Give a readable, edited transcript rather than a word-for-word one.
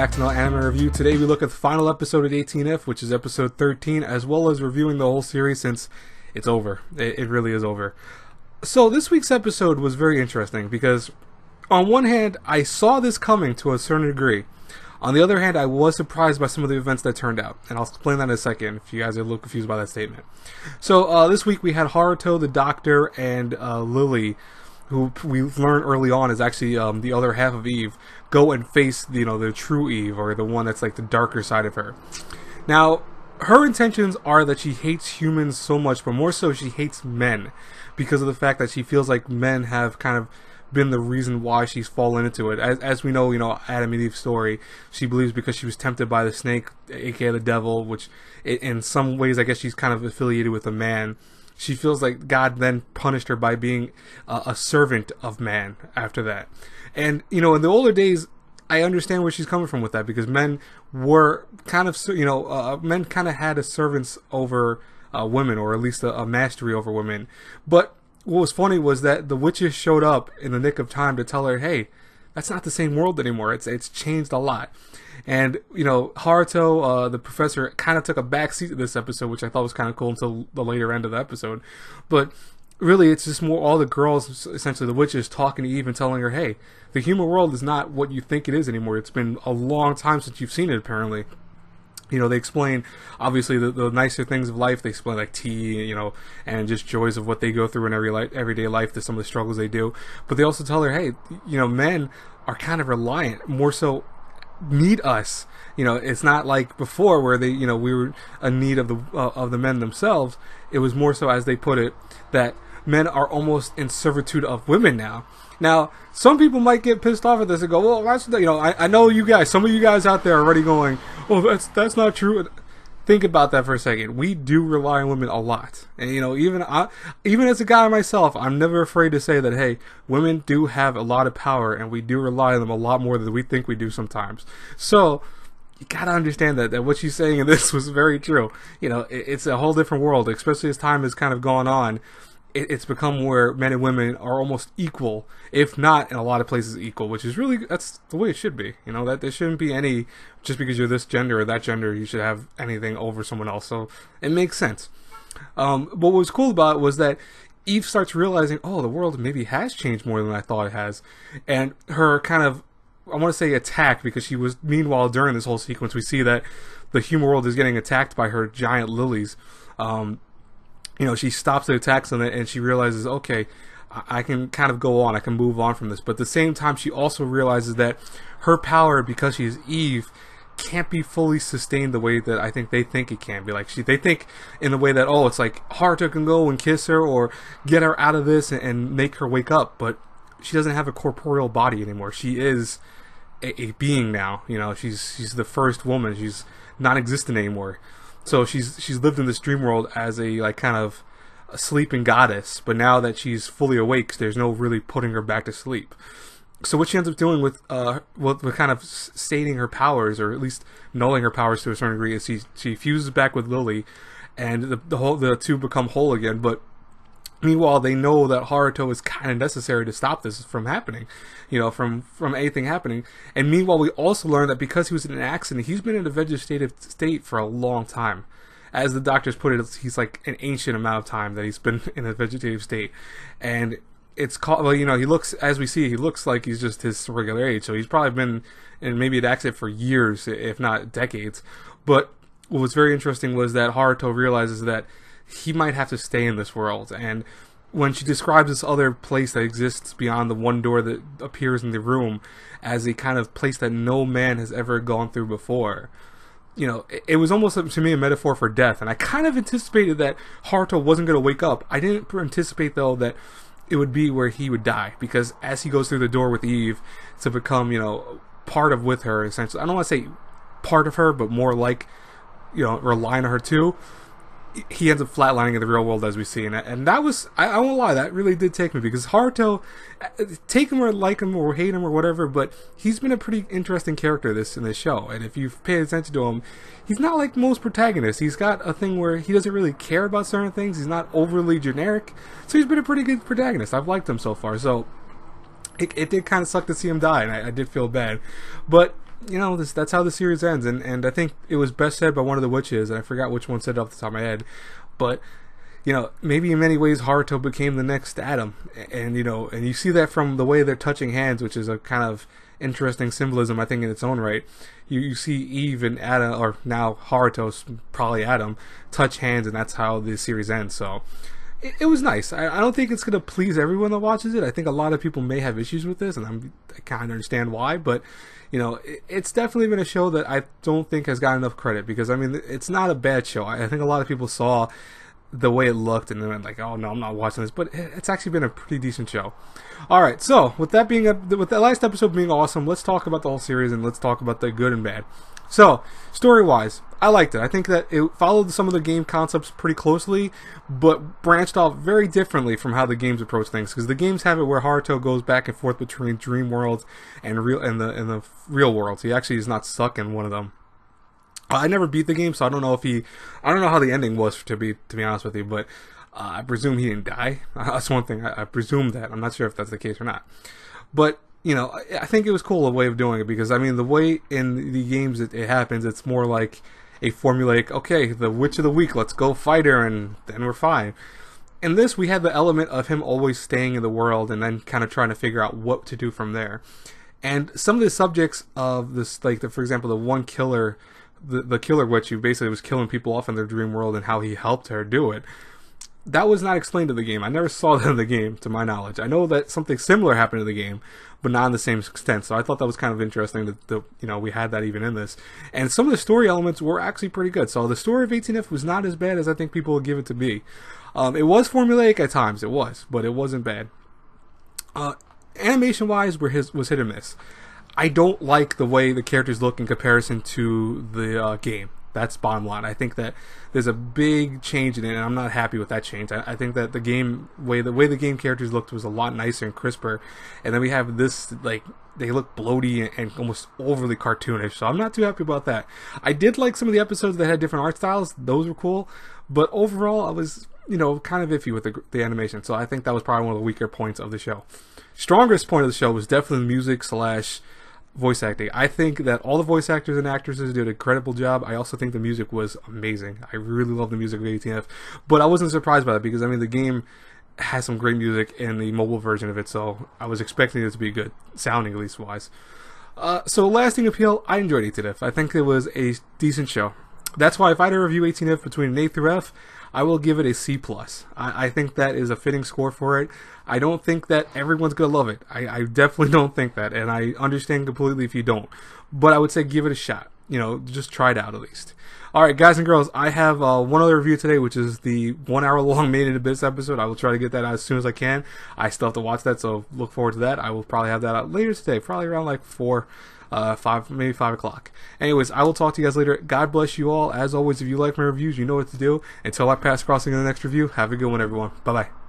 Back to another anime review. Today we look at the final episode of 18F, which is episode 13, as well as reviewing the whole series since it's over. It really is over. So this week's episode was very interesting because on one hand, I saw this coming to a certain degree. On the other hand, I was surprised by some of the events that turned out, and I'll explain that in a second if you guys are a little confused by that statement. So this week we had Haruto, the doctor, and Lily, who we learned early on is actually the other half of Eve, go and face the true Eve, or the one that's like the darker side of her. Now, her intentions are that she hates humans so much, but more so she hates men because of the fact that she feels like men have kind of been the reason why she's fallen into it. As we know, Adam and Eve's story, she believes because she was tempted by the snake, aka the devil, which in some ways I guess she's kind of affiliated with a man. She feels like God then punished her by being a servant of man after that. And, in the older days, I understand where she's coming from with that, because men were kind of, men kind of had a servants over women, or at least a mastery over women. But what was funny was that the witches showed up in the nick of time to tell her, hey, that's not the same world anymore. It's changed a lot. And, Haruto, the professor, kind of took a back seat to this episode, which I thought was kind of cool until the later end of the episode. But really, it's just more all the girls, essentially the witches, talking to Eve and telling her, hey, the human world is not what you think it is anymore. It's been a long time since you've seen it, apparently. They explain, obviously, the nicer things of life. They explain, like, tea, and just joys of what they go through in everyday life, to some of the struggles they do. But they also tell her, hey, men are kind of reliant, more so need us. It's not like before where they, we were in need of the men themselves. It was more so, as they put it, that men are almost in servitude of women now. Now, some people might get pissed off at this and go, well, that's, I know you guys, some of you guys out there are already going, oh, that's not true. Think about that for a second. We do rely on women a lot. And, even as a guy myself, I'm never afraid to say that, hey, women do have a lot of power, and we do rely on them a lot more than we think we do sometimes. So, you gotta understand that what she's saying in this was very true. It's a whole different world, especially as time has kind of gone on. It's become where men and women are almost equal, if not in a lot of places equal, which is really, that's the way it should be. That there shouldn't be any, just because you're this gender or that gender, you should have anything over someone else. So it makes sense. But what was cool about it was that Eve starts realizing, oh, the world maybe has changed more than I thought it has. And her kind of, I want to say attack, because she was, meanwhile, during this whole sequence, we see that the human world is getting attacked by her giant lilies. She stops the attacks on it, and she realizes, okay, I can kind of go on, I can move on from this. But at the same time, she also realizes that her power, because she's Eve, can't be fully sustained the way that I think they think it can be. Like, they think in the way that, oh, it's like Haruto can go and kiss her or get her out of this and make her wake up, but she doesn't have a corporeal body anymore. She is a being now. She's the first woman. She's non-existent anymore. So she's lived in this dream world as a kind of a sleeping goddess, but now that she's fully awake, there's no really putting her back to sleep. So what she ends up doing with kind of stating her powers, or at least nulling her powers to a certain degree, is she fuses back with Lily, and the two become whole again. But meanwhile, they know that Haruto is kind of necessary to stop this from happening, from anything happening. And meanwhile, we also learn that because he was in an accident, he's been in a vegetative state for a long time. As the doctors put it, he's like an ancient amount of time that he's been in a vegetative state. And it's called, well, he looks, as we see, he looks like he's just his regular age. So he's probably been in maybe an accident for years, if not decades. But what was very interesting was that Haruto realizes that he might have to stay in this world. And when she describes this other place that exists beyond the one door that appears in the room as a kind of place that no man has ever gone through before, it was almost, to me, a metaphor for death. And I kind of anticipated that Haruto wasn't going to wake up. I didn't anticipate, though, that it would be where he would die, because as he goes through the door with Eve to become, part of with her, essentially, I don't want to say part of her, but more like, relying on her too, he ends up flatlining in the real world, as we see. And that was, I won't lie, that really did take me, because Haruto, take him or like him or hate him or whatever, but he's been a pretty interesting character in this show. And if you've paid attention to him, he's not like most protagonists. He's got a thing where he doesn't really care about certain things. He's not overly generic. So he's been a pretty good protagonist. I've liked him so far. So it did kind of suck to see him die, and I did feel bad. But you know, that's how the series ends, and I think it was best said by one of the witches, and I forgot which one said it off the top of my head, but you know, maybe in many ways Haruto became the next Adam, and you know, and you see that from the way they're touching hands, which is a kind of interesting symbolism, I think, in its own right. You see Eve and Adam, or now Haruto's probably Adam, touch hands, and that's how the series ends. So it was nice. I don't think it's going to please everyone that watches it. I think a lot of people may have issues with this, and I kind of understand why, but you know, it's definitely been a show that I don't think has got enough credit, because I mean, it's not a bad show. I think a lot of people saw the way it looked and they went like, oh no, I'm not watching this, but it's actually been a pretty decent show. Alright, so with that being with the last episode being awesome, let's talk about the whole series and let's talk about the good and bad. So, story wise, I liked it. I think that it followed some of the game concepts pretty closely, but branched off very differently from how the games approach things, because the games have it where Haruto goes back and forth between dream worlds and the real worlds. He actually is not stuck in one of them. I never beat the game, so I don't know how the ending was, to be honest with you, but I presume he didn't die. That's one thing. I presume that. I'm not sure if that's the case or not. But, you know, I think it was cool, a way of doing it, because, I mean, the way in the games it happens, it's more like a formulaic, okay, the Witch of the Week, let's go fight her, and then we're fine. In this, we had the element of him always staying in the world and then kind of trying to figure out what to do from there. And some of the subjects of this, like, for example, the one killer, the killer witch who basically was killing people off in their dream world, and how he helped her do it, that was not explained to the game. I never saw that in the game, to my knowledge. I know that something similar happened in the game, but not in the same extent. So I thought that was kind of interesting that you know, we had that even in this. And some of the story elements were actually pretty good. So the story of 18F was not as bad as I think people would give it to be. It was formulaic at times, it was, but it wasn't bad. Animation-wise, was hit or miss. I don't like the way the characters look in comparison to the game. That's bottom line. I think that there's a big change in it, and I'm not happy with that change. I think that the way the game characters looked was a lot nicer and crisper, and then we have this, like, they look bloaty and almost overly cartoonish, so I'm not too happy about that. I did like some of the episodes that had different art styles. Those were cool, but overall I was, you know, kind of iffy with the animation, so I think that was probably one of the weaker points of the show. Strongest point of the show was definitely the music / voice acting. I think that all the voice actors and actresses did a credible job. I also think the music was amazing. I really love the music of 18F, but I wasn't surprised by that, because I mean, the game has some great music in the mobile version of it, so I was expecting it to be good, sounding at least wise. So lasting appeal, I enjoyed 18F. I think it was a decent show. That's why if I had to review 18F between an A through F, I will give it a C+. I think that is a fitting score for it. I don't think that everyone's going to love it. I definitely don't think that, and I understand completely if you don't. But I would say give it a shot. You know, just try it out at least. Alright, guys and girls, I have one other review today, which is the 1 hour long Made in Abyss episode. I will try to get that out as soon as I can. I still have to watch that, so look forward to that. I will probably have that out later today, probably around like 5, maybe 5 o'clock. Anyways, I will talk to you guys later. God bless you all. As always, if you like my reviews, you know what to do. Until I pass crossing in the next review, have a good one, everyone. Bye-bye.